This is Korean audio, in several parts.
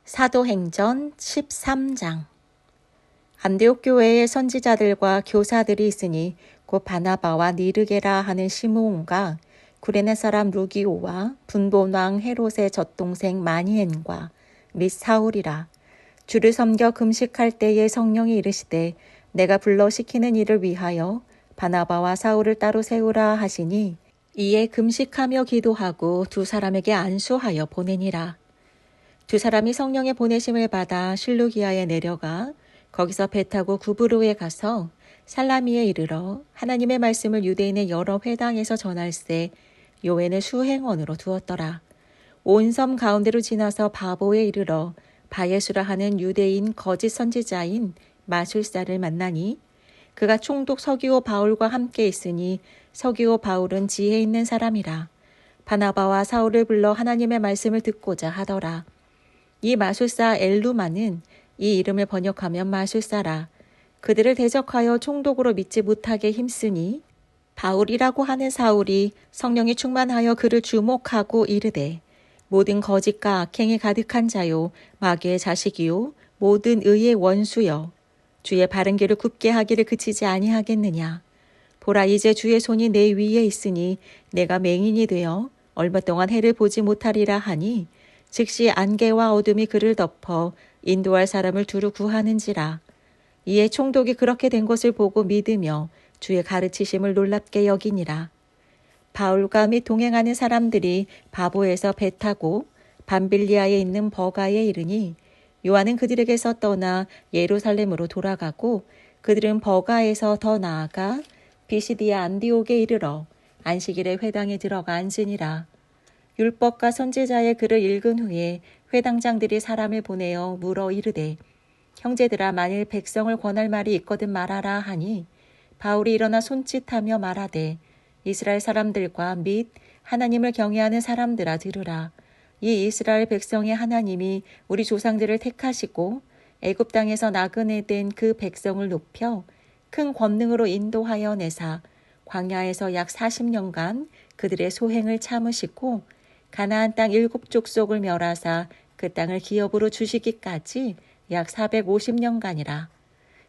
사도행전 13장. 안디옥 교회에 선지자들과 교사들이 있으니 곧 바나바와 니르게라 하는 시므온과 구레네 사람 루기오와 분본왕 헤롯의 젖동생 마니엔과 및 사울이라. 주를 섬겨 금식할 때에 성령이 이르시되 내가 불러 시키는 일을 위하여 바나바와 사울을 따로 세우라 하시니 이에 금식하며 기도하고 두 사람에게 안수하여 보내니라. 두 사람이 성령의 보내심을 받아 실루기아에 내려가 거기서 배 타고 구브로에 가서 살라미에 이르러 하나님의 말씀을 유대인의 여러 회당에서 전할세 요회는 수행원으로 두었더라. 온 섬 가운데로 지나서 바보에 이르러 바예수라 하는 유대인 거짓 선지자인 마술사를 만나니 그가 총독 서기오 바울과 함께 있으니 서기오 바울은 지혜 있는 사람이라. 바나바와 사울을 불러 하나님의 말씀을 듣고자 하더라. 이 마술사 엘루마는 이 이름을 번역하면 마술사라. 그들을 대적하여 총독으로 믿지 못하게 힘쓰니 바울이라고 하는 사울이 성령이 충만하여 그를 주목하고 이르되 모든 거짓과 악행이 가득한 자요 마귀의 자식이요 모든 의의 원수여 주의 바른 길을 굽게 하기를 그치지 아니하겠느냐. 보라 이제 주의 손이 내 위에 있으니 내가 맹인이 되어 얼마 동안 해를 보지 못하리라 하니 즉시 안개와 어둠이 그를 덮어 인도할 사람을 두루 구하는지라. 이에 총독이 그렇게 된 것을 보고 믿으며 주의 가르치심을 놀랍게 여기니라. 바울과 및 동행하는 사람들이 바보에서 배 타고 밤빌리아에 있는 버가에 이르니 요한은 그들에게서 떠나 예루살렘으로 돌아가고 그들은 버가에서 더 나아가 비시디아 안디옥에 이르러 안식일에 회당에 들어가 앉으니라. 율법과 선지자의 글을 읽은 후에 회당장들이 사람을 보내어 물어 이르되 형제들아 만일 백성을 권할 말이 있거든 말하라 하니 바울이 일어나 손짓하며 말하되 이스라엘 사람들과 및 하나님을 경외하는 사람들아 들으라. 이 이스라엘 백성의 하나님이 우리 조상들을 택하시고 애굽 땅에서 나그네 된 그 백성을 높여 큰 권능으로 인도하여 내사 광야에서 약 40년간 그들의 소행을 참으시고 가나안 땅 7족속을 멸하사 그 땅을 기업으로 주시기까지 약 450년간이라.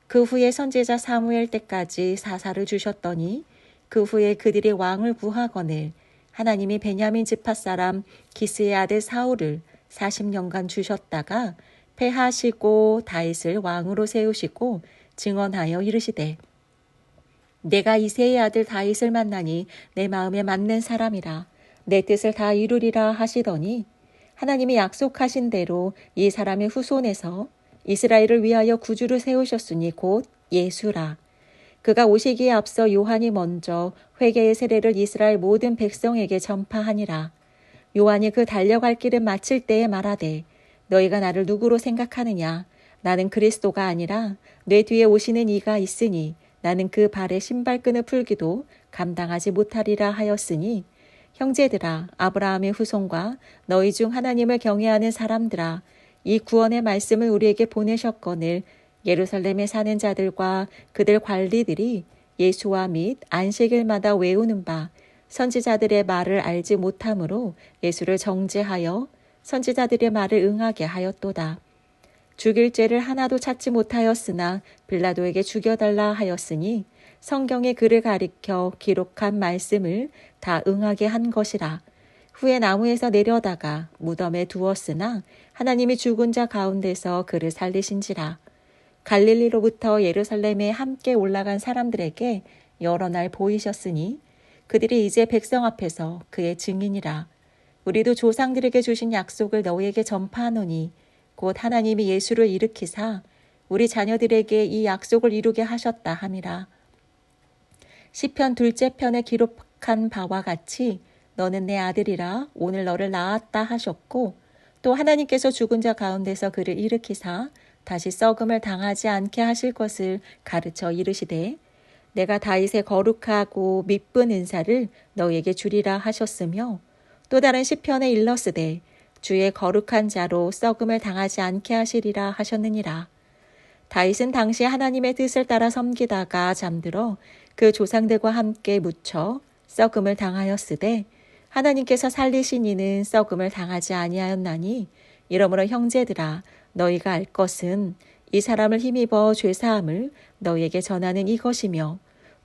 그 후에 선지자 사무엘 때까지 사사를 주셨더니 그 후에 그들이 왕을 구하거늘 하나님이 베냐민 지파 사람 기스의 아들 사울을 40년간 주셨다가 패하시고 다윗을 왕으로 세우시고 증언하여 이르시되 내가 이새의 아들 다윗을 만나니 내 마음에 맞는 사람이라. 내 뜻을 다 이루리라 하시더니 하나님이 약속하신 대로 이 사람의 후손에서 이스라엘을 위하여 구주를 세우셨으니 곧 예수라. 그가 오시기에 앞서 요한이 먼저 회개의 세례를 이스라엘 모든 백성에게 전파하니라. 요한이 그 달려갈 길을 마칠 때에 말하되 너희가 나를 누구로 생각하느냐. 나는 그리스도가 아니라 내 뒤에 오시는 이가 있으니 나는 그 발의 신발끈을 풀기도 감당하지 못하리라 하였으니 형제들아 아브라함의 후손과 너희 중 하나님을 경외하는 사람들아 이 구원의 말씀을 우리에게 보내셨거늘 예루살렘에 사는 자들과 그들 관리들이 예수와 및 안식일마다 외우는 바 선지자들의 말을 알지 못하므로 예수를 정죄하여 선지자들의 말을 응하게 하였도다. 죽일 죄를 하나도 찾지 못하였으나 빌라도에게 죽여달라 하였으니 성경의 글을 가리켜 기록한 말씀을 다 응하게 한 것이라. 후에 나무에서 내려다가 무덤에 두었으나 하나님이 죽은 자 가운데서 그를 살리신지라. 갈릴리로부터 예루살렘에 함께 올라간 사람들에게 여러 날 보이셨으니 그들이 이제 백성 앞에서 그의 증인이라. 우리도 조상들에게 주신 약속을 너희에게 전파하노니 곧 하나님이 예수를 일으키사 우리 자녀들에게 이 약속을 이루게 하셨다 함이라. 시편 2째 편에 기록한 바와 같이 너는 내 아들이라 오늘 너를 낳았다 하셨고 또 하나님께서 죽은 자 가운데서 그를 일으키사 다시 썩음을 당하지 않게 하실 것을 가르쳐 이르시되 내가 다윗의 거룩하고 미쁜 은사를 너에게 주리라 하셨으며 또 다른 시편에 일렀으되 주의 거룩한 자로 썩음을 당하지 않게 하시리라 하셨느니라. 다윗은 당시 하나님의 뜻을 따라 섬기다가 잠들어 그 조상들과 함께 묻혀 썩음을 당하였으되 하나님께서 살리신 이는 썩음을 당하지 아니하였나니 이러므로 형제들아 너희가 알 것은 이 사람을 힘입어 죄사함을 너희에게 전하는 이것이며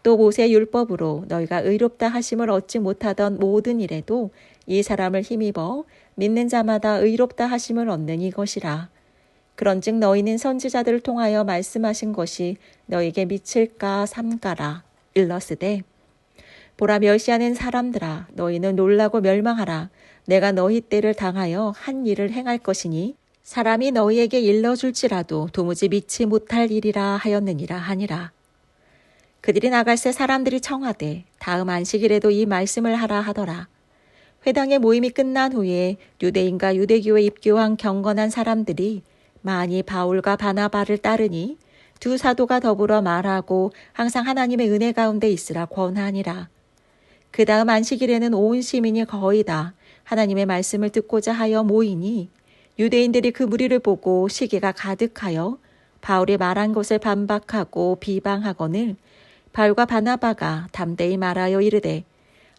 또 모세 율법으로 너희가 의롭다 하심을 얻지 못하던 모든 일에도 이 사람을 힘입어 믿는 자마다 의롭다 하심을 얻는 이것이라. 그런즉 너희는 선지자들을 통하여 말씀하신 것이 너희에게 미칠까 삼가라. 일러스되 보라 멸시하는 사람들아 너희는 놀라고 멸망하라. 내가 너희 때를 당하여 한 일을 행할 것이니 사람이 너희에게 일러줄지라도 도무지 믿지 못할 일이라 하였느니라 하니라. 그들이 나갈새 사람들이 청하되 다음 안식일에도 이 말씀을 하라 하더라. 회당의 모임이 끝난 후에 유대인과 유대교에 입교한 경건한 사람들이 많이 바울과 바나바를 따르니 두 사도가 더불어 말하고 항상 하나님의 은혜 가운데 있으라 권하니라. 그 다음 안식일에는 온 시민이 거의 다 하나님의 말씀을 듣고자 하여 모이니 유대인들이 그 무리를 보고 시기가 가득하여 바울이 말한 것을 반박하고 비방하거늘 바울과 바나바가 담대히 말하여 이르되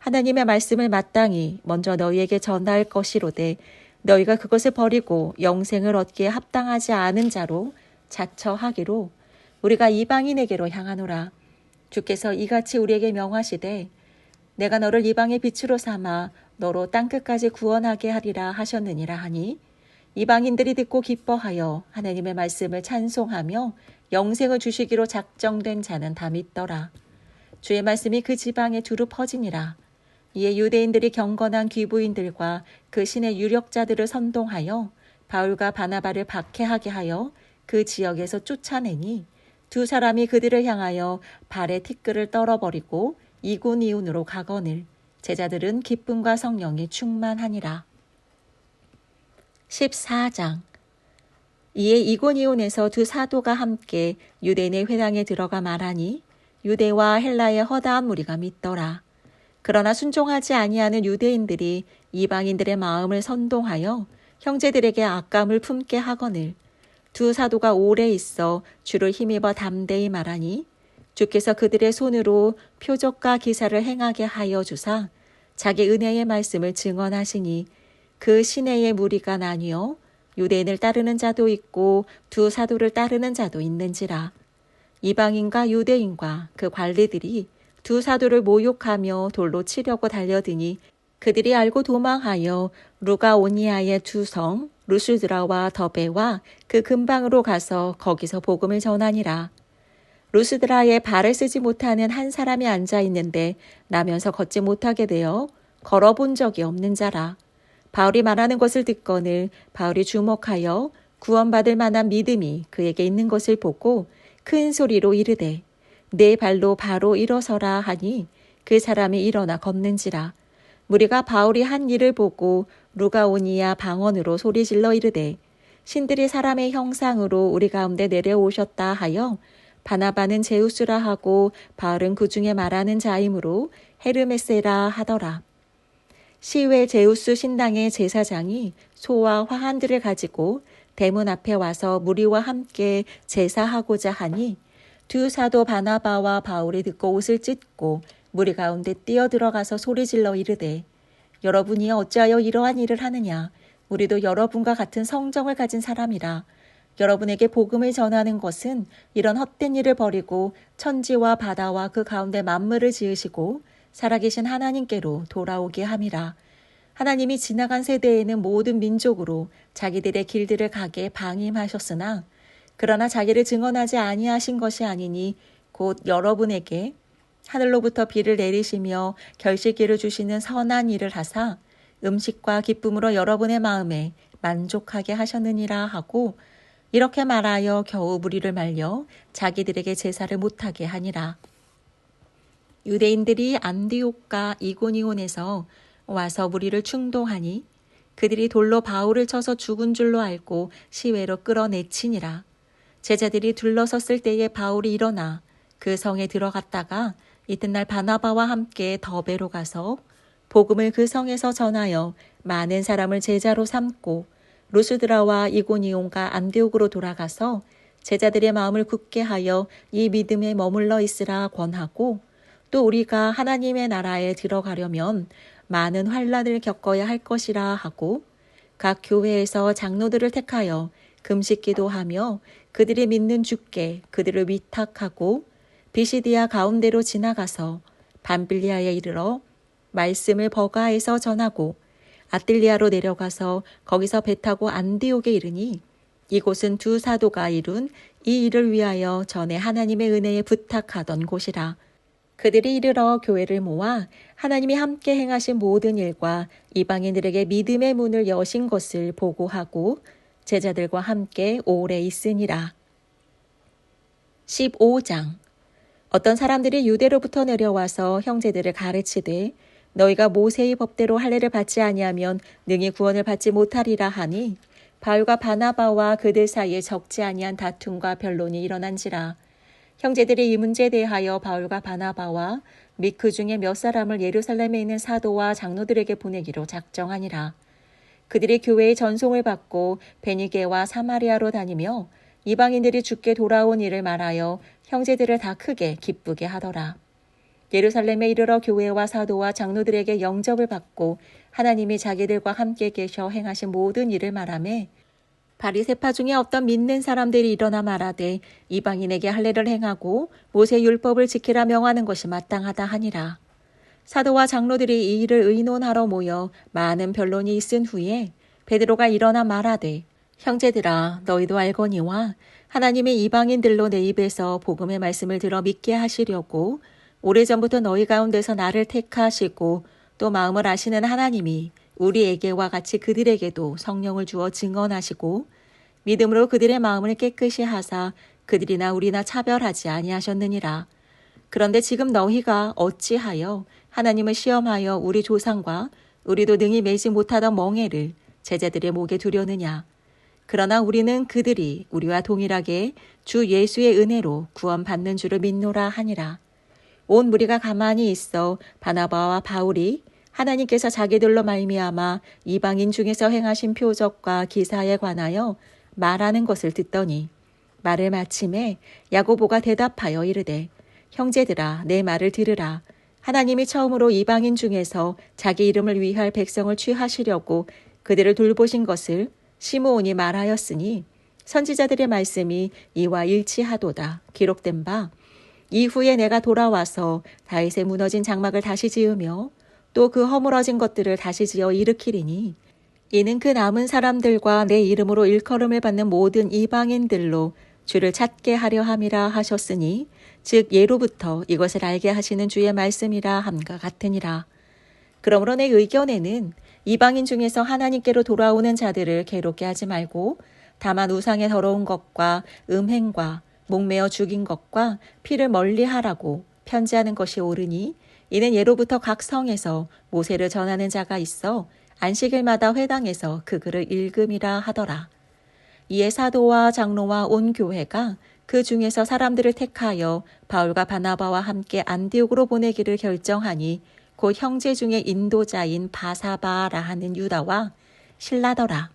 하나님의 말씀을 마땅히 먼저 너희에게 전할 것이로되 너희가 그것을 버리고 영생을 얻기에 합당하지 않은 자로 자처하기로 우리가 이방인에게로 향하노라. 주께서 이같이 우리에게 명하시되 내가 너를 이방의 빛으로 삼아 너로 땅끝까지 구원하게 하리라 하셨느니라 하니 이방인들이 듣고 기뻐하여 하나님의 말씀을 찬송하며 영생을 주시기로 작정된 자는 다 믿더라. 주의 말씀이 그 지방에 두루 퍼지니라. 이에 유대인들이 경건한 귀부인들과 그 신의 유력자들을 선동하여 바울과 바나바를 박해하게 하여 그 지역에서 쫓아내니 두 사람이 그들을 향하여 발에 티끌을 떨어버리고 이곳이온으로 가거늘 제자들은 기쁨과 성령이 충만하니라. 14장. 이에 이고니온에서 두 사도가 함께 유대인의 회당에 들어가 말하니 유대와 헬라의 허다한 무리가 믿더라. 그러나 순종하지 아니하는 유대인들이 이방인들의 마음을 선동하여 형제들에게 악감을 품게 하거늘 두 사도가 오래 있어 주를 힘입어 담대히 말하니 주께서 그들의 손으로 표적과 기사를 행하게 하여 주사 자기 은혜의 말씀을 증언하시니 그 시내의 무리가 나뉘어 유대인을 따르는 자도 있고 두 사도를 따르는 자도 있는지라. 이방인과 유대인과 그 관리들이 두 사도를 모욕하며 돌로 치려고 달려드니 그들이 알고 도망하여 루가오니아의 두 성 루스드라와 더베와 그 근방으로 가서 거기서 복음을 전하니라. 루스드라에 발을 쓰지 못하는 한 사람이 앉아 있는데 나면서 걷지 못하게 되어 걸어본 적이 없는 자라. 바울이 말하는 것을 듣거늘 바울이 주목하여 구원받을 만한 믿음이 그에게 있는 것을 보고 큰 소리로 이르되 내 발로 바로 일어서라 하니 그 사람이 일어나 걷는지라. 무리가 바울이 한 일을 보고 루가오니아 방언으로 소리질러 이르되 신들이 사람의 형상으로 우리 가운데 내려오셨다 하여 바나바는 제우스라 하고 바울은 그 중에 말하는 자이므로 헤르메세라 하더라. 시외 제우스 신당의 제사장이 소와 화환들을 가지고 대문 앞에 와서 무리와 함께 제사하고자 하니 두 사도 바나바와 바울이 듣고 옷을 찢고 무리 가운데 뛰어들어가서 소리질러 이르되 여러분이 어찌하여 이러한 일을 하느냐. 우리도 여러분과 같은 성정을 가진 사람이라. 여러분에게 복음을 전하는 것은 이런 헛된 일을 버리고 천지와 바다와 그 가운데 만물을 지으시고 살아계신 하나님께로 돌아오게 함이라. 하나님이 지나간 세대에는 모든 민족으로 자기들의 길들을 가게 방임하셨으나 그러나 자기를 증언하지 아니하신 것이 아니니 곧 여러분에게 하늘로부터 비를 내리시며 결실기를 주시는 선한 일을 하사 음식과 기쁨으로 여러분의 마음에 만족하게 하셨느니라 하고 이렇게 말하여 겨우 무리를 말려 자기들에게 제사를 못하게 하니라. 유대인들이 안디옥과 이고니온에서 와서 무리를 충동하니 그들이 돌로 바울을 쳐서 죽은 줄로 알고 시외로 끌어내치니라. 제자들이 둘러섰을 때에 바울이 일어나 그 성에 들어갔다가 이튿날 바나바와 함께 더베로 가서 복음을 그 성에서 전하여 많은 사람을 제자로 삼고 루스드라와 이고니온과 안디옥으로 돌아가서 제자들의 마음을 굳게 하여 이 믿음에 머물러 있으라 권하고 또 우리가 하나님의 나라에 들어가려면 많은 환난을 겪어야 할 것이라 하고 각 교회에서 장로들을 택하여 금식 기도하며 그들이 믿는 주께 그들을 위탁하고 비시디아 가운데로 지나가서 밤빌리아에 이르러 말씀을 버가에서 전하고 아뜰리아로 내려가서 거기서 배 타고 안디옥에 이르니 이곳은 두 사도가 이룬 이 일을 위하여 전에 하나님의 은혜에 부탁하던 곳이라. 그들이 이르러 교회를 모아 하나님이 함께 행하신 모든 일과 이방인들에게 믿음의 문을 여신 것을 보고하고 제자들과 함께 오래 있으니라. 15장. 어떤 사람들이 유대로부터 내려와서 형제들을 가르치되 너희가 모세의 법대로 할례를 받지 아니하면 능히 구원을 받지 못하리라 하니 바울과 바나바와 그들 사이에 적지 아니한 다툼과 변론이 일어난지라. 형제들이 이 문제에 대하여 바울과 바나바와 및 그 중에 몇 사람을 예루살렘에 있는 사도와 장로들에게 보내기로 작정하니라. 그들이 교회의 전송을 받고 베니게와 사마리아로 다니며 이방인들이 주께 돌아온 일을 말하여 형제들을 다 크게 기쁘게 하더라. 예루살렘에 이르러 교회와 사도와 장로들에게 영접을 받고 하나님이 자기들과 함께 계셔 행하신 모든 일을 말하매 바리새파 중에 어떤 믿는 사람들이 일어나 말하되 이방인에게 할례를 행하고 모세 율법을 지키라 명하는 것이 마땅하다 하니라. 사도와 장로들이 이 일을 의논하러 모여 많은 변론이 있은 후에 베드로가 일어나 말하되 형제들아 너희도 알거니와 하나님이 이방인들로 내 입에서 복음의 말씀을 들어 믿게 하시려고 오래전부터 너희 가운데서 나를 택하시고 또 마음을 아시는 하나님이 우리에게와 같이 그들에게도 성령을 주어 증언하시고 믿음으로 그들의 마음을 깨끗이 하사 그들이나 우리나 차별하지 아니하셨느니라. 그런데 지금 너희가 어찌하여 하나님을 시험하여 우리 조상과 우리도 능히 매지 못하던 멍에를 제자들의 목에 두려느냐. 그러나 우리는 그들이 우리와 동일하게 주 예수의 은혜로 구원받는 줄을 믿노라 하니라. 온 무리가 가만히 있어 바나바와 바울이 하나님께서 자기들로 말미암아 이방인 중에서 행하신 표적과 기사에 관하여 말하는 것을 듣더니 말을 마침에 야고보가 대답하여 이르되 형제들아 내 말을 들으라. 하나님이 처음으로 이방인 중에서 자기 이름을 위할 백성을 취하시려고 그들을 돌보신 것을 시므온이 말하였으니 선지자들의 말씀이 이와 일치하도다. 기록된 바 이후에 내가 돌아와서 다윗의 무너진 장막을 다시 지으며 또 그 허물어진 것들을 다시 지어 일으키리니 이는 그 남은 사람들과 내 이름으로 일컬음을 받는 모든 이방인들로 주를 찾게 하려 함이라 하셨으니 즉 예로부터 이것을 알게 하시는 주의 말씀이라 함과 같으니라. 그러므로 내 의견에는 이방인 중에서 하나님께로 돌아오는 자들을 괴롭게 하지 말고 다만 우상의 더러운 것과 음행과 목매어 죽인 것과 피를 멀리하라고 편지하는 것이 옳으니 이는 예로부터 각 성에서 모세를 전하는 자가 있어 안식일마다 회당에서 그 글을 읽음이라 하더라. 이에 사도와 장로와 온 교회가 그 중에서 사람들을 택하여 바울과 바나바와 함께 안디옥으로 보내기를 결정하니 곧 형제 중에 인도자인 바사바라 하는 유다와 실라더라.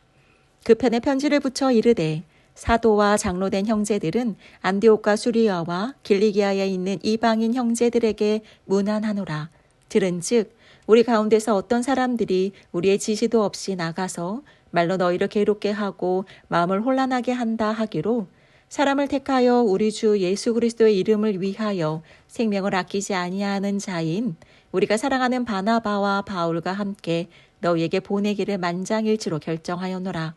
그 편에 편지를 붙여 이르되 사도와 장로된 형제들은 안디옥과 수리아와 길리기아에 있는 이방인 형제들에게 문안하노라. 들은즉 우리 가운데서 어떤 사람들이 우리의 지시도 없이 나가서 말로 너희를 괴롭게 하고 마음을 혼란하게 한다 하기로 사람을 택하여 우리 주 예수 그리스도의 이름을 위하여 생명을 아끼지 아니하는 자인 우리가 사랑하는 바나바와 바울과 함께 너희에게 보내기를 만장일치로 결정하였노라.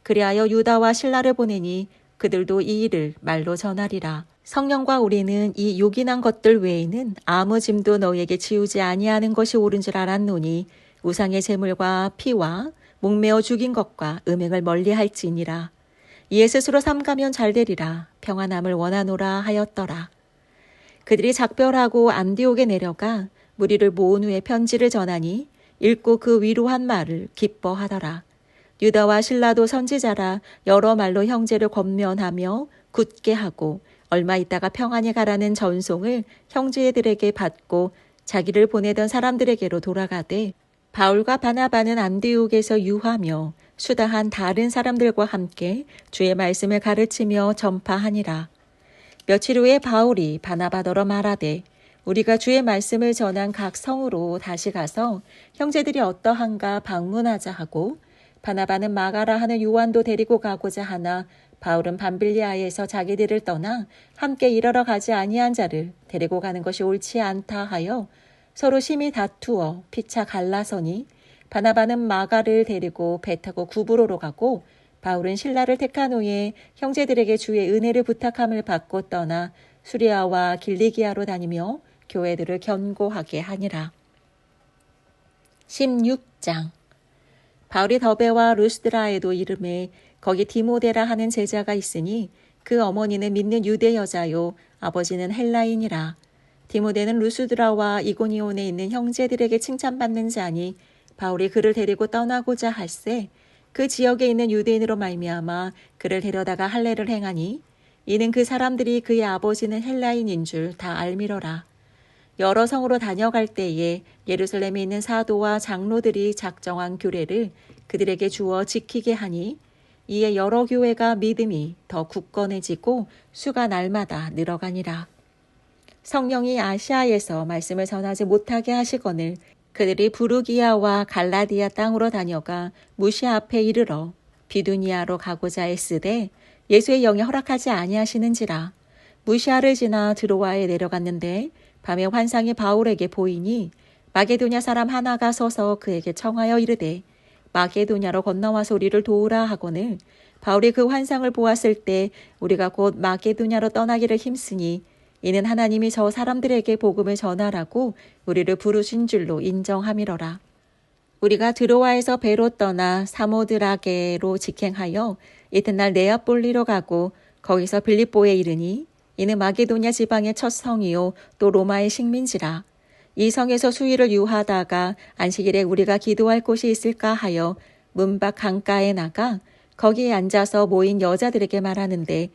그리하여 유다와 실라를 보내니 그들도 이 일을 말로 전하리라. 성령과 우리는 이 요긴한 것들 외에는 아무 짐도 너희에게 지우지 아니하는 것이 옳은 줄 알았노니 우상의 제물과 피와 목매어 죽인 것과 음행을 멀리할지니라. 이에 스스로 삼가면 잘되리라. 평안함을 원하노라 하였더라. 그들이 작별하고 안디옥에 내려가 무리를 모은 후에 편지를 전하니 읽고 그 위로한 말을 기뻐하더라. 유다와 실라도 선지자라 여러 말로 형제를 권면하며 굳게 하고 얼마 있다가 평안히 가라는 전송을 형제들에게 받고 자기를 보내던 사람들에게로 돌아가되 바울과 바나바는 안디옥에서 유하며 수다한 다른 사람들과 함께 주의 말씀을 가르치며 전파하니라. 며칠 후에 바울이 바나바더러 말하되 우리가 주의 말씀을 전한 각 성으로 다시 가서 형제들이 어떠한가 방문하자 하고 바나바는 마가라 하는 요한도 데리고 가고자 하나 바울은 밤빌리아에서 자기들을 떠나 함께 일하러 가지 아니한 자를 데리고 가는 것이 옳지 않다 하여 서로 심히 다투어 피차 갈라서니 바나바는 마가를 데리고 배 타고 구브로로 가고 바울은 신라를 택한 후에 형제들에게 주의 은혜를 부탁함을 받고 떠나 수리아와 길리기아로 다니며 교회들을 견고하게 하니라. 16장. 바울이 더베와 루스드라에도 이름에 거기 디모데라 하는 제자가 있으니 그 어머니는 믿는 유대 여자요 아버지는 헬라인이라. 디모데는 루스드라와 이고니온에 있는 형제들에게 칭찬받는 자니 바울이 그를 데리고 떠나고자 할세 그 지역에 있는 유대인으로 말미암아 그를 데려다가 할례를 행하니 이는 그 사람들이 그의 아버지는 헬라인인 줄 다 알미러라. 여러 성으로 다녀갈 때에 예루살렘에 있는 사도와 장로들이 작정한 규례를 그들에게 주어 지키게 하니 이에 여러 교회가 믿음이 더 굳건해지고 수가 날마다 늘어가니라. 성령이 아시아에서 말씀을 전하지 못하게 하시거늘 그들이 부르기아와 갈라디아 땅으로 다녀가 무시아 앞에 이르러 비두니아로 가고자 애쓰되 예수의 영이 허락하지 아니하시는지라. 무시아를 지나 드로아에 내려갔는데 밤에 환상이 바울에게 보이니 마게도냐 사람 하나가 서서 그에게 청하여 이르되 마게도냐로 건너와서 우리를 도우라 하거늘 바울이 그 환상을 보았을 때 우리가 곧 마게도냐로 떠나기를 힘쓰니 이는 하나님이 저 사람들에게 복음을 전하라고 우리를 부르신 줄로 인정함이러라. 우리가 드로아에서 배로 떠나 사모드라게로 직행하여 이튿날 네아폴리로 가고 거기서 빌립보에 이르니 이는 마게도냐 지방의 첫 성이요 또 로마의 식민지라. 이 성에서 수일을 유하다가 안식일에 우리가 기도할 곳이 있을까 하여 문밖 강가에 나가 거기에 앉아서 모인 여자들에게 말하는데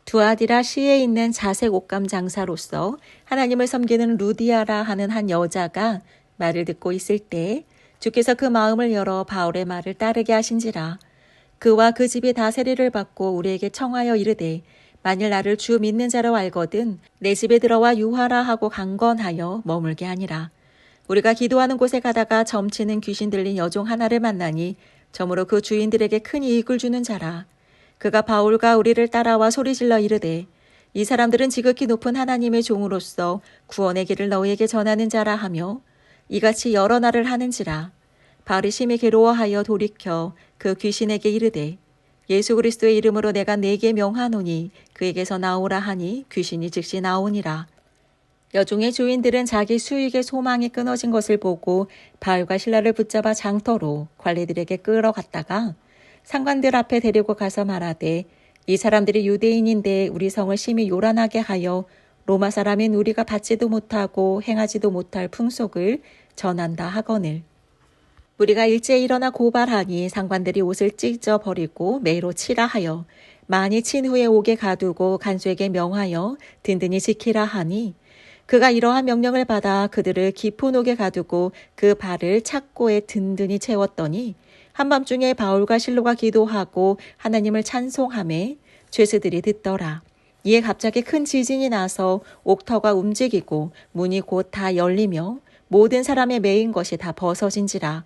두아디라 시에 있는 자색 옷감 장사로서 하나님을 섬기는 루디아라 하는 한 여자가 말을 듣고 있을 때 주께서 그 마음을 열어 바울의 말을 따르게 하신지라. 그와 그 집이 다 세례를 받고 우리에게 청하여 이르되 만일 나를 주 믿는 자로 알거든 내 집에 들어와 유하라 하고 강건하여 머물게 하니라. 우리가 기도하는 곳에 가다가 점치는 귀신 들린 여종 하나를 만나니 저무로 그 주인들에게 큰 이익을 주는 자라. 그가 바울과 우리를 따라와 소리질러 이르되 이 사람들은 지극히 높은 하나님의 종으로서 구원의 길을 너희에게 전하는 자라 하며 이같이 여러 날을 하는지라. 바울이 심히 괴로워하여 돌이켜 그 귀신에게 이르되 예수 그리스도의 이름으로 내가 네게 명하노니 그에게서 나오라 하니 귀신이 즉시 나오니라. 여종의 주인들은 자기 수익의 소망이 끊어진 것을 보고 바울과 신라를 붙잡아 장터로 관리들에게 끌어갔다가 상관들 앞에 데리고 가서 말하되 이 사람들이 유대인인데 우리 성을 심히 요란하게 하여 로마 사람인 우리가 받지도 못하고 행하지도 못할 풍속을 전한다 하거늘. 우리가 일제에 일어나 고발하니 상관들이 옷을 찢어 버리고 매로 치라 하여 많이 친 후에 옥에 가두고 간수에게 명하여 든든히 지키라 하니 그가 이러한 명령을 받아 그들을 깊은 옥에 가두고 그 발을 착고에 든든히 채웠더니 한밤중에 바울과 실로가 기도하고 하나님을 찬송하매 죄수들이 듣더라. 이에 갑자기 큰 지진이 나서 옥터가 움직이고 문이 곧 다 열리며 모든 사람의 매인 것이 다 벗어진지라.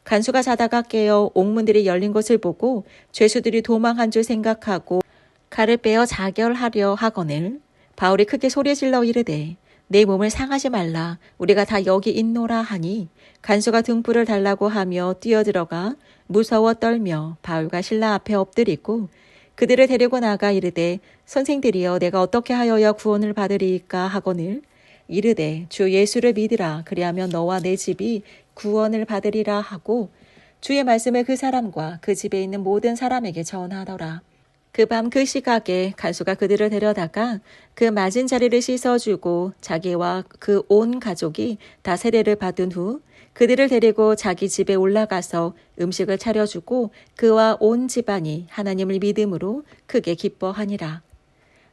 간수가 자다가 깨어 옥문들이 열린 것을 보고 죄수들이 도망한 줄 생각하고 칼을 빼어 자결하려 하거늘 바울이 크게 소리질러 이르되 내 몸을 상하지 말라 우리가 다 여기 있노라 하니 간수가 등불을 달라고 하며 뛰어들어가 무서워 떨며 바울과 신라 앞에 엎드리고 그들을 데리고 나가 이르되 선생들이여 내가 어떻게 하여야 구원을 받으리이까 하거늘 이르되 주 예수를 믿으라 그리하면 너와 내 집이 구원을 받으리라 하고 주의 말씀을 그 사람과 그 집에 있는 모든 사람에게 전하더라. 그 밤 그 시각에 간수가 그들을 데려다가 그 맞은 자리를 씻어주고 자기와 그 온 가족이 다 세례를 받은 후 그들을 데리고 자기 집에 올라가서 음식을 차려주고 그와 온 집안이 하나님을 믿음으로 크게 기뻐하니라.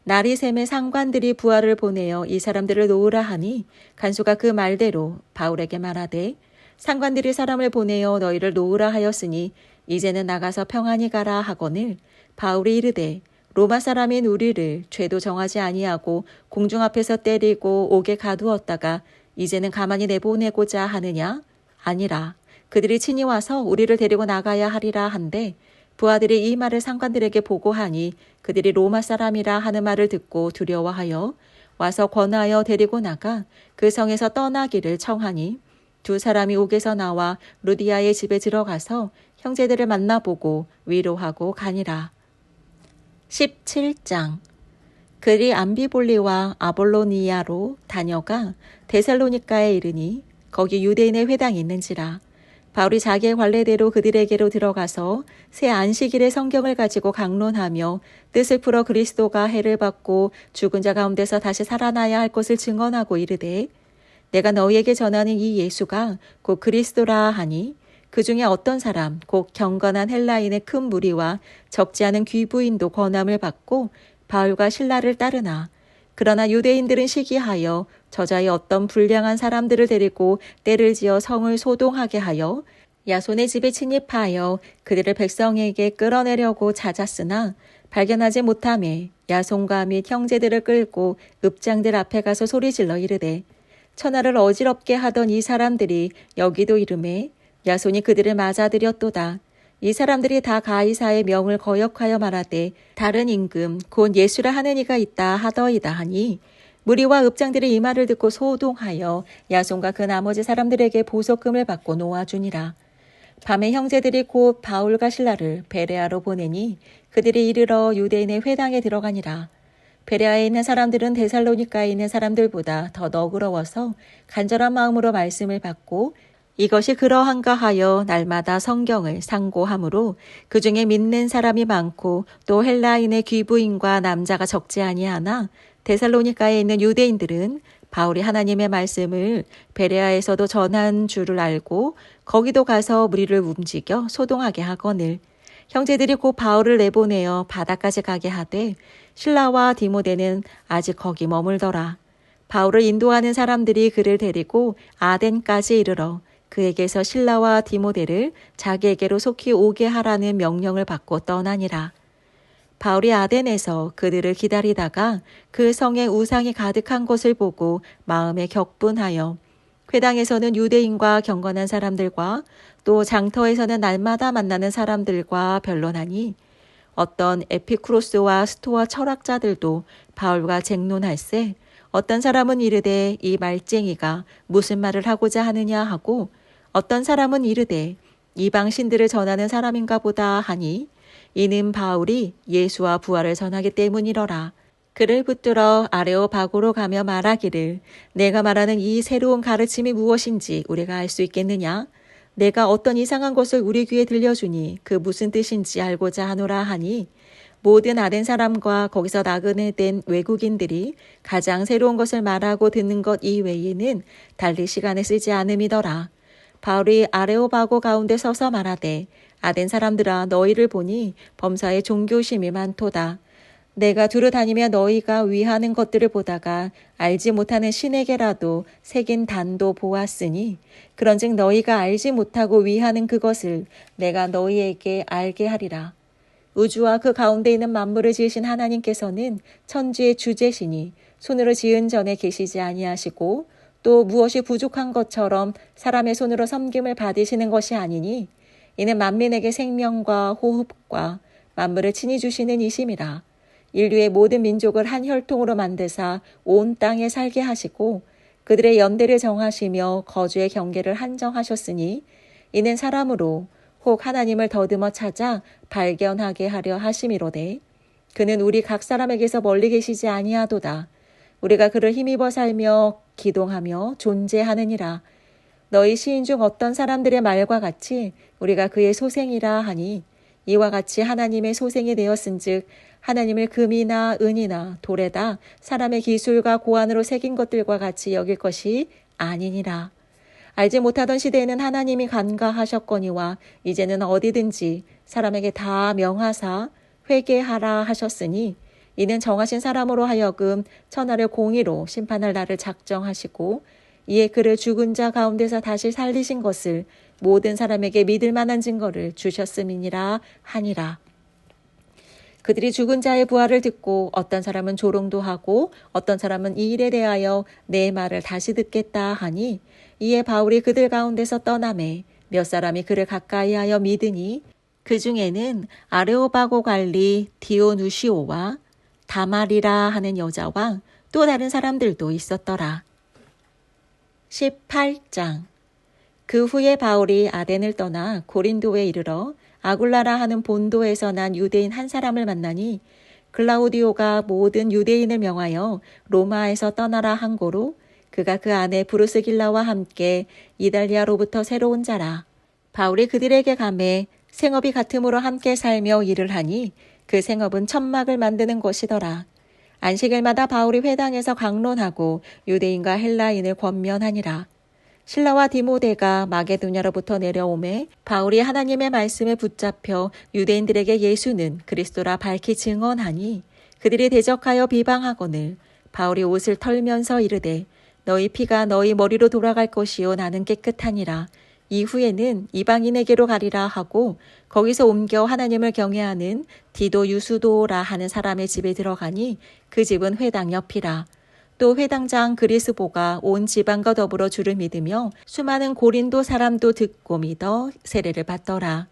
날이 샘에 상관들이 부하를 보내어 이 사람들을 놓으라 하니 간수가 그 말대로 바울에게 말하되 상관들이 사람을 보내어 너희를 놓으라 하였으니 이제는 나가서 평안히 가라 하거늘 바울이 이르되 로마 사람인 우리를 죄도 정하지 아니하고 공중 앞에서 때리고 옥에 가두었다가 이제는 가만히 내보내고자 하느냐? 아니라 그들이 친히 와서 우리를 데리고 나가야 하리라 한데 부하들이 이 말을 상관들에게 보고하니 그들이 로마 사람이라 하는 말을 듣고 두려워하여 와서 권하여 데리고 나가 그 성에서 떠나기를 청하니 두 사람이 옥에서 나와 루디아의 집에 들어가서 형제들을 만나보고 위로하고 가니라. 17장. 그들이 암비볼리와 아볼로니아로 다녀가 데살로니가에 이르니 거기 유대인의 회당이 있는지라. 바울이 자기의 관례대로 그들에게로 들어가서 새 안식일의 성경을 가지고 강론하며 뜻을 풀어 그리스도가 해를 받고 죽은 자 가운데서 다시 살아나야 할 것을 증언하고 이르되 내가 너희에게 전하는 이 예수가 곧 그리스도라 하니 그 중에 어떤 사람 곧 경건한 헬라인의 큰 무리와 적지 않은 귀부인도 권함을 받고 바울과 신라를 따르나 그러나 유대인들은 시기하여 저자의 어떤 불량한 사람들을 데리고 때를 지어 성을 소동하게 하여 야손의 집에 침입하여 그들을 백성에게 끌어내려고 찾았으나 발견하지 못하매 야손과 및 형제들을 끌고 읍장들 앞에 가서 소리질러 이르되 천하를 어지럽게 하던 이 사람들이 여기도 이르매 야손이 그들을 맞아들였도다. 이 사람들이 다 가이사의 명을 거역하여 말하되 다른 임금 곧 예수라 하는 이가 있다 하더이다 하니 무리와 읍장들이 이 말을 듣고 소동하여 야손과 그 나머지 사람들에게 보석금을 받고 놓아주니라. 밤에 형제들이 곧 바울과 신라를 베레아로 보내니 그들이 이르러 유대인의 회당에 들어가니라. 베레아에 있는 사람들은 데살로니가에 있는 사람들보다 더 너그러워서 간절한 마음으로 말씀을 받고 이것이 그러한가 하여 날마다 성경을 상고하므로 그 중에 믿는 사람이 많고 또 헬라인의 귀부인과 남자가 적지 아니하나 데살로니가에 있는 유대인들은 바울이 하나님의 말씀을 베레아에서도 전한 줄을 알고 거기도 가서 무리를 움직여 소동하게 하거늘 형제들이 곧 바울을 내보내어 바다까지 가게 하되 실라와 디모데는 아직 거기 머물더라. 바울을 인도하는 사람들이 그를 데리고 아덴까지 이르러 그에게서 실라와 디모데를 자기에게로 속히 오게 하라는 명령을 받고 떠나니라. 바울이 아덴에서 그들을 기다리다가 그 성에 우상이 가득한 것을 보고 마음에 격분하여 회당에서는 유대인과 경건한 사람들과 또 장터에서는 날마다 만나는 사람들과 변론하니 어떤 에피쿠로스와 스토아 철학자들도 바울과 쟁론할세 어떤 사람은 이르되 이 말쟁이가 무슨 말을 하고자 하느냐 하고 어떤 사람은 이르되 이방 신들을 전하는 사람인가 보다 하니 이는 바울이 예수와 부활을 전하기 때문이러라. 그를 붙들어 아레오바고로 가며 말하기를 내가 말하는 이 새로운 가르침이 무엇인지 우리가 알 수 있겠느냐? 내가 어떤 이상한 것을 우리 귀에 들려주니 그 무슨 뜻인지 알고자 하노라 하니 모든 아덴 사람과 거기서 나그네된 외국인들이 가장 새로운 것을 말하고 듣는 것 이외에는 달리 시간을 쓰지 않음이더라. 바울이 아레오바고 가운데 서서 말하되 아덴 사람들아 너희를 보니 범사에 종교심이 많도다. 내가 두루 다니며 너희가 위하는 것들을 보다가 알지 못하는 신에게라도 새긴 단도 보았으니 그런즉 너희가 알지 못하고 위하는 그것을 내가 너희에게 알게 하리라. 우주와 그 가운데 있는 만물을 지으신 하나님께서는 천지의 주제시니 손으로 지은 전에 계시지 아니하시고 또 무엇이 부족한 것처럼 사람의 손으로 섬김을 받으시는 것이 아니니 이는 만민에게 생명과 호흡과 만물을 친히 주시는 이심이라. 인류의 모든 민족을 한 혈통으로 만드사 온 땅에 살게 하시고 그들의 연대를 정하시며 거주의 경계를 한정하셨으니 이는 사람으로 혹 하나님을 더듬어 찾아 발견하게 하려 하심이로되 그는 우리 각 사람에게서 멀리 계시지 아니하도다. 우리가 그를 힘입어 살며 기동하며 존재하느니라. 너희 시인 중 어떤 사람들의 말과 같이 우리가 그의 소생이라 하니 이와 같이 하나님의 소생이 되었은즉 하나님을 금이나 은이나 돌에다 사람의 기술과 고안으로 새긴 것들과 같이 여길 것이 아니니라. 알지 못하던 시대에는 하나님이 간과하셨거니와 이제는 어디든지 사람에게 다 명하사 회개하라 하셨으니 이는 정하신 사람으로 하여금 천하를 공의로 심판할 날을 작정하시고 이에 그를 죽은 자 가운데서 다시 살리신 것을 모든 사람에게 믿을 만한 증거를 주셨음이니라 하니라. 그들이 죽은 자의 부활을 듣고 어떤 사람은 조롱도 하고 어떤 사람은 이 일에 대하여 내 말을 다시 듣겠다 하니 이에 바울이 그들 가운데서 떠나매 몇 사람이 그를 가까이하여 믿으니 그 중에는 아레오바고 관리 디오누시오와 다말이라 하는 여자와 또 다른 사람들도 있었더라. 18장. 그 후에 바울이 아덴을 떠나 고린도에 이르러 아굴라라 하는 본도에서 난 유대인 한 사람을 만나니 글라우디오가 모든 유대인을 명하여 로마에서 떠나라 한 고로 그가 그 안에 브루스길라와 함께 이달리아로부터 새로 온 자라. 바울이 그들에게 가매 생업이 같음으로 함께 살며 일을 하니 그 생업은 천막을 만드는 것이더라. 안식일마다 바울이 회당에서 강론하고 유대인과 헬라인을 권면하니라. 실라와 디모데가 마게도냐로부터 내려오매 바울이 하나님의 말씀에 붙잡혀 유대인들에게 예수는 그리스도라 밝히 증언하니 그들이 대적하여 비방하거늘 바울이 옷을 털면서 이르되 너희 피가 너희 머리로 돌아갈 것이요 나는 깨끗하니라. 이후에는 이방인에게로 가리라 하고 거기서 옮겨 하나님을 경외하는 디도 유수도라 하는 사람의 집에 들어가니 그 집은 회당 옆이라. 또 회당장 그리스보가 온 지방과 더불어 주를 믿으며 수많은 고린도 사람도 듣고 믿어 세례를 받더라.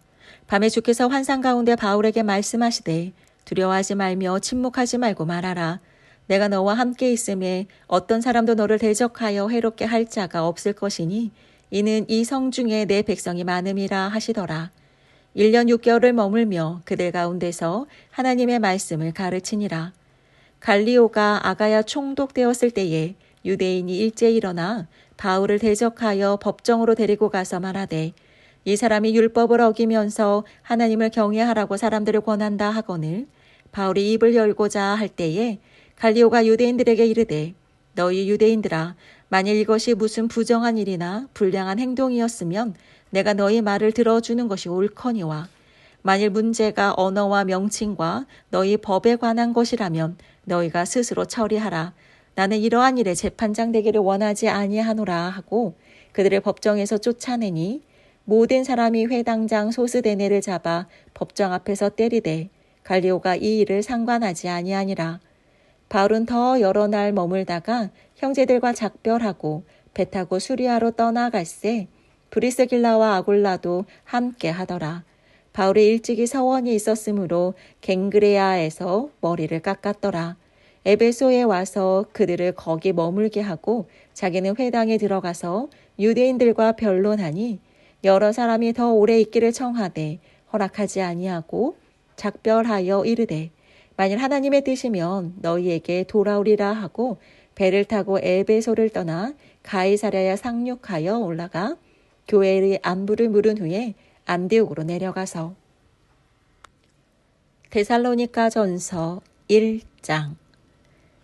밤에 주께서 환상 가운데 바울에게 말씀하시되 두려워하지 말며 침묵하지 말고 말하라. 내가 너와 함께 있음에 어떤 사람도 너를 대적하여 해롭게 할 자가 없을 것이니 이는 이 성 중에 내 백성이 많음이라 하시더라. 1년 6개월을 머물며 그들 가운데서 하나님의 말씀을 가르치니라. 갈리오가 아가야 총독되었을 때에 유대인이 일제히 일어나 바울을 대적하여 법정으로 데리고 가서 말하되 이 사람이 율법을 어기면서 하나님을 경외하라고 사람들을 권한다 하거늘 바울이 입을 열고자 할 때에 갈리오가 유대인들에게 이르되 너희 유대인들아 만일 이것이 무슨 부정한 일이나 불량한 행동이었으면 내가 너희 말을 들어주는 것이 옳거니와 만일 문제가 언어와 명칭과 너희 법에 관한 것이라면 너희가 스스로 처리하라. 나는 이러한 일에 재판장 되기를 원하지 아니하노라 하고 그들을 법정에서 쫓아내니 모든 사람이 회당장 소스데네를 잡아 법정 앞에서 때리되 갈리오가 이 일을 상관하지 아니하니라. 바울은 더 여러 날 머물다가 형제들과 작별하고 배 타고 수리아로 떠나갈새 브리스길라와 아굴라도 함께 하더라. 바울이 일찍이 서원이 있었으므로 갱그레아에서 머리를 깎았더라. 에베소에 와서 그들을 거기 머물게 하고 자기는 회당에 들어가서 유대인들과 변론하니 여러 사람이 더 오래 있기를 청하되 허락하지 아니하고 작별하여 이르되 만일 하나님의 뜻이면 너희에게 돌아오리라 하고 배를 타고 에베소를 떠나 가이사랴에 상륙하여 올라가 교회의 안부를 물은 후에 안디옥으로 내려가서 데살로니가 전서 1장.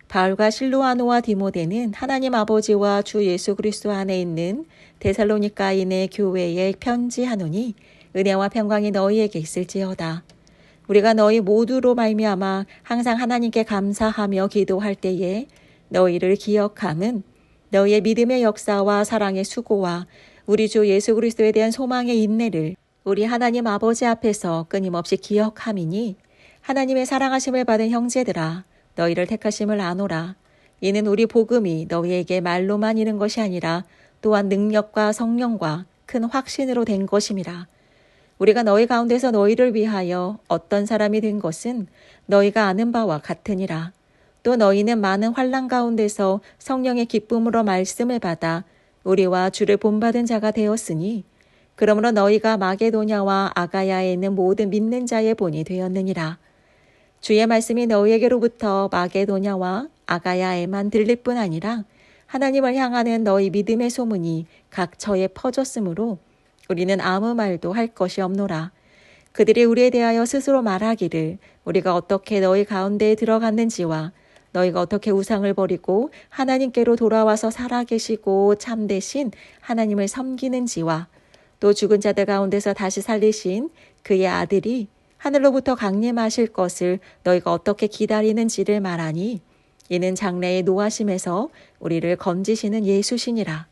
바울과 실로아노와 디모데는 하나님 아버지와 주 예수 그리스도 안에 있는 데살로니가인의 교회에 편지하노니 은혜와 평강이 너희에게 있을지어다. 우리가 너희 모두로 말미암아 항상 하나님께 감사하며 기도할 때에 너희를 기억함은 너희의 믿음의 역사와 사랑의 수고와 우리 주 예수 그리스도에 대한 소망의 인내를 우리 하나님 아버지 앞에서 끊임없이 기억함이니 하나님의 사랑하심을 받은 형제들아 너희를 택하심을 아노라. 이는 우리 복음이 너희에게 말로만 이른 것이 아니라 또한 능력과 성령과 큰 확신으로 된 것임이라. 우리가 너희 가운데서 너희를 위하여 어떤 사람이 된 것은 너희가 아는 바와 같으니라. 또 너희는 많은 환난 가운데서 성령의 기쁨으로 말씀을 받아 우리와 주를 본받은 자가 되었으니 그러므로 너희가 마게도냐와 아가야에 있는 모든 믿는 자의 본이 되었느니라. 주의 말씀이 너희에게로부터 마게도냐와 아가야에만 들릴 뿐 아니라 하나님을 향하는 너희 믿음의 소문이 각 처에 퍼졌으므로 우리는 아무 말도 할 것이 없노라. 그들이 우리에 대하여 스스로 말하기를 우리가 어떻게 너희 가운데에 들어갔는지와 너희가 어떻게 우상을 버리고 하나님께로 돌아와서 살아계시고 참되신 하나님을 섬기는지와 또 죽은 자들 가운데서 다시 살리신 그의 아들이 하늘로부터 강림하실 것을 너희가 어떻게 기다리는지를 말하니 이는 장래의 노하심에서 우리를 건지시는 예수시니라.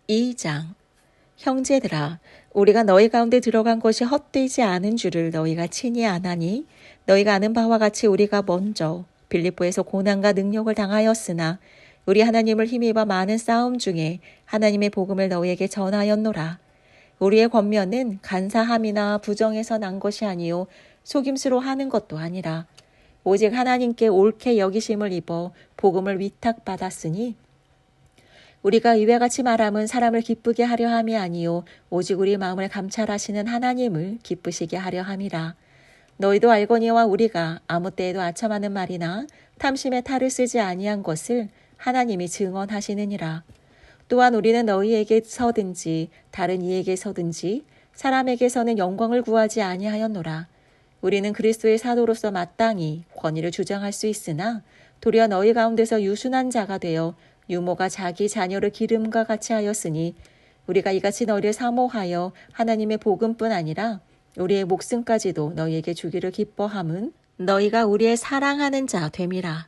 2장. 형제들아 우리가 너희 가운데 들어간 것이 헛되지 않은 줄을 너희가 친히 아나니 너희가 아는 바와 같이 우리가 먼저 빌립보에서 고난과 능력을 당하였으나 우리 하나님을 힘입어 많은 싸움 중에 하나님의 복음을 너희에게 전하였노라. 우리의 권면은 간사함이나 부정에서 난 것이 아니요 속임수로 하는 것도 아니라 오직 하나님께 옳게 여기심을 입어 복음을 위탁받았으니 우리가 이와 같이 말함은 사람을 기쁘게 하려 함이 아니요 오직 우리 마음을 감찰하시는 하나님을 기쁘시게 하려 함이라. 너희도 알거니와 우리가 아무 때에도 아첨하는 말이나 탐심의 탈을 쓰지 아니한 것을 하나님이 증언하시느니라. 또한 우리는 너희에게서든지 다른 이에게서든지 사람에게서는 영광을 구하지 아니하였노라. 우리는 그리스도의 사도로서 마땅히 권위를 주장할 수 있으나 도리어 너희 가운데서 유순한 자가 되어 유모가 자기 자녀를 기름과 같이 하였으니 우리가 이같이 너희를 사모하여 하나님의 복음뿐 아니라 우리의 목숨까지도 너희에게 주기를 기뻐함은 너희가 우리의 사랑하는 자 됨이라.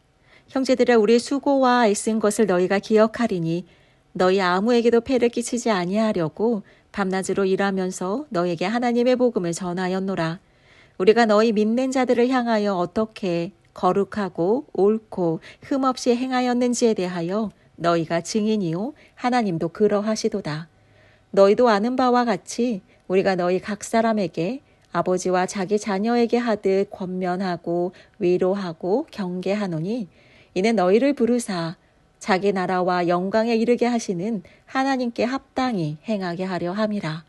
형제들아, 우리의 수고와 애쓴 것을 너희가 기억하리니 너희 아무에게도 폐를 끼치지 아니하려고 밤낮으로 일하면서 너희에게 하나님의 복음을 전하였노라. 우리가 너희 믿는 자들을 향하여 어떻게 거룩하고 옳고 흠없이 행하였는지에 대하여 너희가 증인이요 하나님도 그러하시도다. 너희도 아는 바와 같이 우리가 너희 각 사람에게 아버지와 자기 자녀에게 하듯 권면하고 위로하고 경계하노니 이는 너희를 부르사 자기 나라와 영광에 이르게 하시는 하나님께 합당히 행하게 하려 함이라.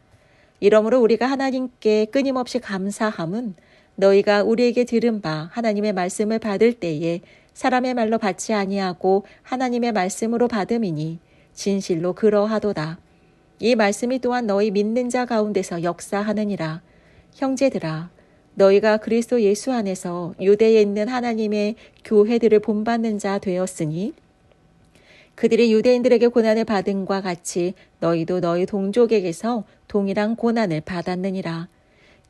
이러므로 우리가 하나님께 끊임없이 감사함은 너희가 우리에게 들은 바 하나님의 말씀을 받을 때에 사람의 말로 받지 아니하고 하나님의 말씀으로 받음이니 진실로 그러하도다. 이 말씀이 또한 너희 믿는 자 가운데서 역사하느니라. 형제들아, 너희가 그리스도 예수 안에서 유대에 있는 하나님의 교회들을 본받는 자 되었으니 그들이 유대인들에게 고난을 받음과 같이 너희도 너희 동족에게서 동일한 고난을 받았느니라.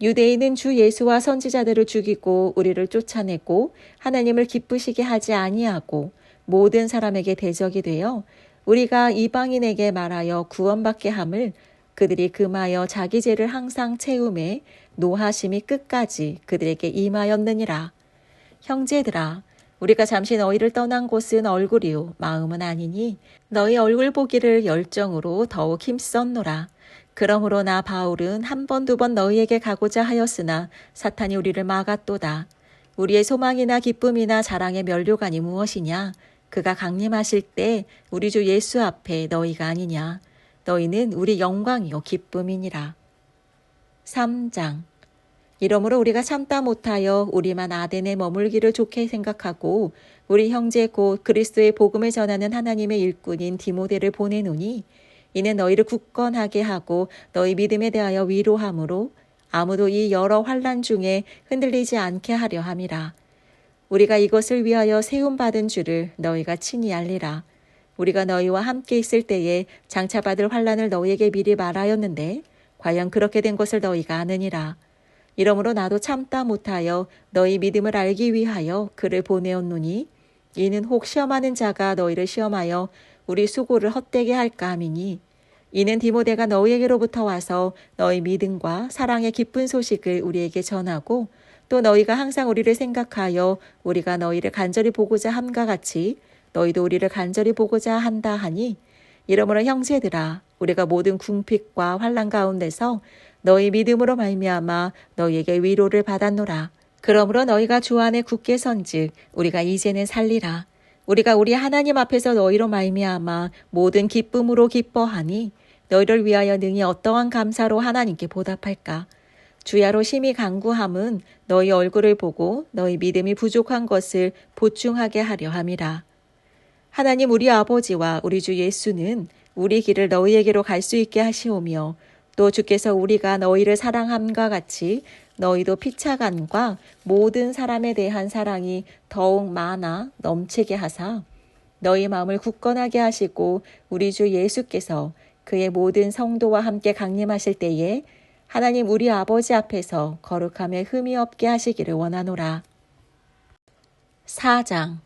유대인은 주 예수와 선지자들을 죽이고 우리를 쫓아내고 하나님을 기쁘시게 하지 아니하고 모든 사람에게 대적이 되어 우리가 이방인에게 말하여 구원받게 함을 그들이 금하여 자기 죄를 항상 채움에 노하심이 끝까지 그들에게 임하였느니라. 형제들아, 우리가 잠시 너희를 떠난 곳은 얼굴이요 마음은 아니니 너희 얼굴 보기를 열정으로 더욱 힘썼노라. 그러므로 나 바울은 한 번 두 번 너희에게 가고자 하였으나 사탄이 우리를 막았도다. 우리의 소망이나 기쁨이나 자랑의 면류관이 무엇이냐? 그가 강림하실 때 우리 주 예수 앞에 너희가 아니냐? 너희는 우리 영광이요 기쁨이니라. 3장. 이러므로 우리가 참다 못하여 우리만 아덴에 머물기를 좋게 생각하고 우리 형제 곧 그리스도의 복음을 전하는 하나님의 일꾼인 디모데를 보내노니 이는 너희를 굳건하게 하고 너희 믿음에 대하여 위로함으로 아무도 이 여러 환난 중에 흔들리지 않게 하려 함이라. 우리가 이것을 위하여 세움받은 줄을 너희가 친히 알리라. 우리가 너희와 함께 있을 때에 장차 받을 환난을 너희에게 미리 말하였는데 과연 그렇게 된 것을 너희가 아느니라. 이러므로 나도 참다 못하여 너희 믿음을 알기 위하여 그를 보내었노니 이는 혹 시험하는 자가 너희를 시험하여 우리 수고를 헛되게 할까 함이니 이는 디모데가 너희에게로부터 와서 너희 믿음과 사랑의 기쁜 소식을 우리에게 전하고 또 너희가 항상 우리를 생각하여 우리가 너희를 간절히 보고자 함과 같이 너희도 우리를 간절히 보고자 한다 하니 이러므로 형제들아 우리가 모든 궁핍과 환난 가운데서 너희 믿음으로 말미암아 너희에게 위로를 받았노라. 그러므로 너희가 주 안에 굳게 선즉 우리가 이제는 살리라. 우리가 우리 하나님 앞에서 너희로 말미암아 모든 기쁨으로 기뻐하니 너희를 위하여 능히 어떠한 감사로 하나님께 보답할까. 주야로 심히 간구함은 너희 얼굴을 보고 너희 믿음이 부족한 것을 보충하게 하려 함이라. 하나님 우리 아버지와 우리 주 예수는 우리 길을 너희에게로 갈 수 있게 하시오며 또 주께서 우리가 너희를 사랑함과 같이 너희도 피차간과 모든 사람에 대한 사랑이 더욱 많아 넘치게 하사 너희 마음을 굳건하게 하시고 우리 주 예수께서 그의 모든 성도와 함께 강림하실 때에 하나님 우리 아버지 앞에서 거룩함에 흠이 없게 하시기를 원하노라. 4장.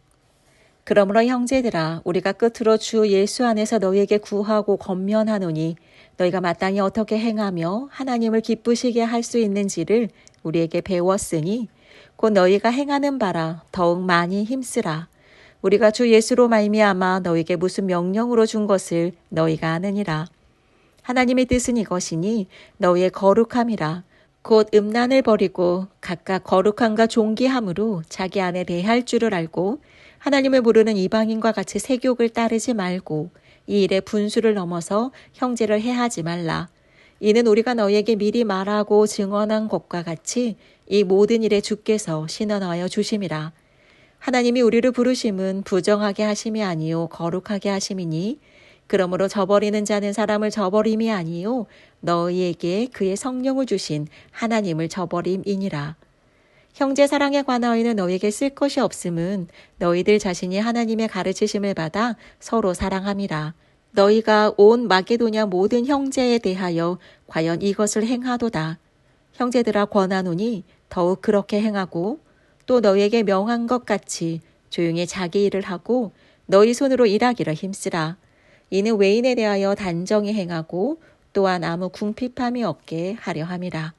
그러므로 형제들아 우리가 끝으로 주 예수 안에서 너희에게 구하고 권면하노니 너희가 마땅히 어떻게 행하며 하나님을 기쁘시게 할 수 있는지를 우리에게 배웠으니 곧 너희가 행하는 바라 더욱 많이 힘쓰라. 우리가 주 예수로 말미암아 너희에게 무슨 명령으로 준 것을 너희가 아느니라. 하나님의 뜻은 이것이니 너희의 거룩함이라. 곧 음란을 버리고 각각 거룩함과 존귀함으로 자기 안에 대할 줄을 알고 하나님을 모르는 이방인과 같이 세욕을 따르지 말고 이 일에 분수를 넘어서 형제를 해하지 말라. 이는 우리가 너희에게 미리 말하고 증언한 것과 같이 이 모든 일에 주께서 신원하여 주심이라. 하나님이 우리를 부르심은 부정하게 하심이 아니요 거룩하게 하심이니 그러므로 저버리는 자는 사람을 저버림이 아니요 너희에게 그의 성령을 주신 하나님을 저버림이니라. 형제 사랑에 관하여는 너희에게 쓸 것이 없음은 너희들 자신이 하나님의 가르치심을 받아 서로 사랑함이라. 너희가 온 마게도냐 모든 형제에 대하여 과연 이것을 행하도다. 형제들아 권하노니 더욱 그렇게 행하고 또 너희에게 명한 것 같이 조용히 자기 일을 하고 너희 손으로 일하기를 힘쓰라. 이는 외인에 대하여 단정히 행하고 또한 아무 궁핍함이 없게 하려 함이라.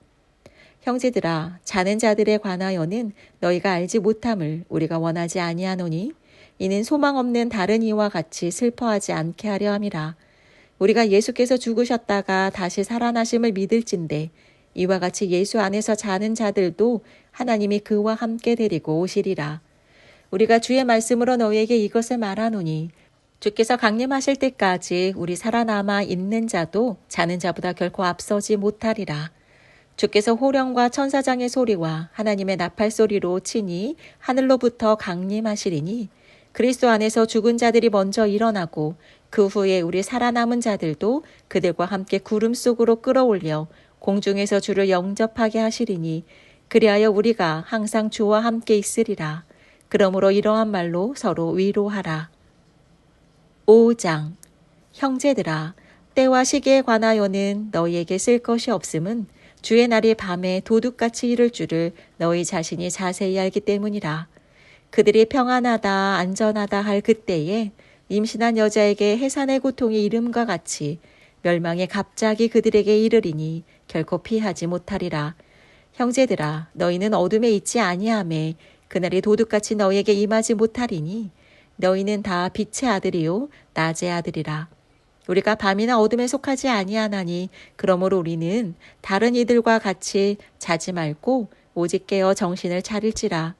형제들아 자는 자들에 관하여는 너희가 알지 못함을 우리가 원하지 아니하노니 이는 소망 없는 다른 이와 같이 슬퍼하지 않게 하려 함이라. 우리가 예수께서 죽으셨다가 다시 살아나심을 믿을진대 이와 같이 예수 안에서 자는 자들도 하나님이 그와 함께 데리고 오시리라. 우리가 주의 말씀으로 너희에게 이것을 말하노니 주께서 강림하실 때까지 우리 살아남아 있는 자도 자는 자보다 결코 앞서지 못하리라. 주께서 호령과 천사장의 소리와 하나님의 나팔 소리로 친히 하늘로부터 강림하시리니 그리스도 안에서 죽은 자들이 먼저 일어나고 그 후에 우리 살아남은 자들도 그들과 함께 구름 속으로 끌어올려 공중에서 주를 영접하게 하시리니 그리하여 우리가 항상 주와 함께 있으리라. 그러므로 이러한 말로 서로 위로하라. 5장 형제들아 때와 시기에 관하여는 너희에게 쓸 것이 없음은 주의 날이 밤에 도둑같이 이를 줄을 너희 자신이 자세히 알기 때문이라. 그들이 평안하다 안전하다 할 그때에 임신한 여자에게 해산의 고통이 이름과 같이 멸망이 갑자기 그들에게 이르리니 결코 피하지 못하리라. 형제들아 너희는 어둠에 있지 아니하매 그날이 도둑같이 너희에게 임하지 못하리니 너희는 다 빛의 아들이요 낮의 아들이라. 우리가 밤이나 어둠에 속하지 아니하나니 그러므로 우리는 다른 이들과 같이 자지 말고 오직 깨어 정신을 차릴지라.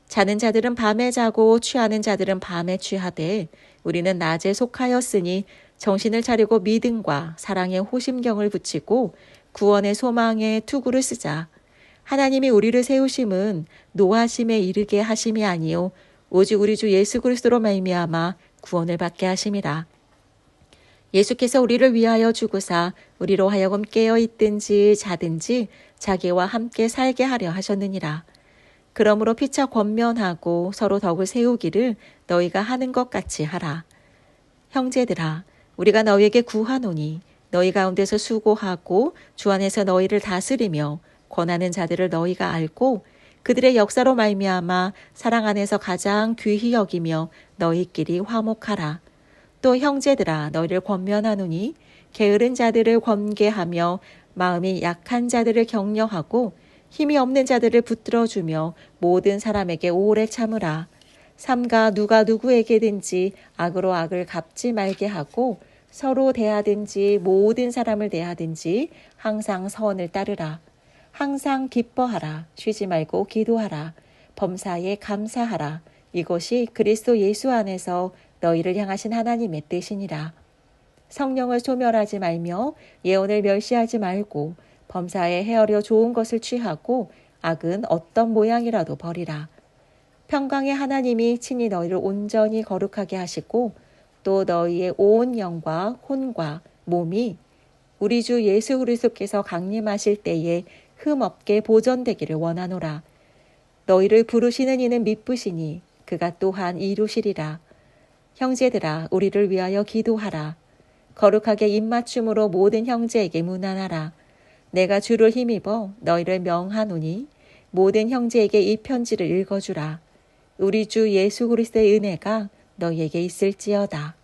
자는 자들은 밤에 자고 취하는 자들은 밤에 취하되 우리는 낮에 속하였으니 정신을 차리고 믿음과 사랑의 호심경을 붙이고 구원의 소망에 투구를 쓰자. 하나님이 우리를 세우심은 노하심에 이르게 하심이 아니요 오직 우리 주 예수 그리스도로 말미암아 구원을 받게 하심이라. 예수께서 우리를 위하여 죽으사 우리로 하여금 깨어있든지 자든지 자기와 함께 살게 하려 하셨느니라. 그러므로 피차 권면하고 서로 덕을 세우기를 너희가 하는 것 같이 하라. 형제들아 우리가 너희에게 구하노니 너희 가운데서 수고하고 주 안에서 너희를 다스리며 권하는 자들을 너희가 알고 그들의 역사로 말미암아 사랑 안에서 가장 귀히 여기며 너희끼리 화목하라. 또 형제들아 너희를 권면하노니 게으른 자들을 권계하며 마음이 약한 자들을 격려하고 힘이 없는 자들을 붙들어주며 모든 사람에게 오래 참으라. 삼가 누가 누구에게든지 악으로 악을 갚지 말게 하고 서로 대하든지 모든 사람을 대하든지 항상 선을 따르라. 항상 기뻐하라. 쉬지 말고 기도하라. 범사에 감사하라. 이것이 그리스도 예수 안에서 너희를 향하신 하나님의 뜻이니라. 성령을 소멸하지 말며 예언을 멸시하지 말고 범사에 헤아려 좋은 것을 취하고 악은 어떤 모양이라도 버리라. 평강의 하나님이 친히 너희를 온전히 거룩하게 하시고 또 너희의 온 영과 혼과 몸이 우리 주 예수 그리스도께서 강림하실 때에 흠없게 보존되기를 원하노라. 너희를 부르시는 이는 미쁘시니 그가 또한 이루시리라. 형제들아 우리를 위하여 기도하라. 거룩하게 입맞춤으로 모든 형제에게 문안하라. 내가 주를 힘입어 너희를 명하노니 모든 형제에게 이 편지를 읽어주라. 우리 주 예수 그리스도의 은혜가 너희에게 있을지어다.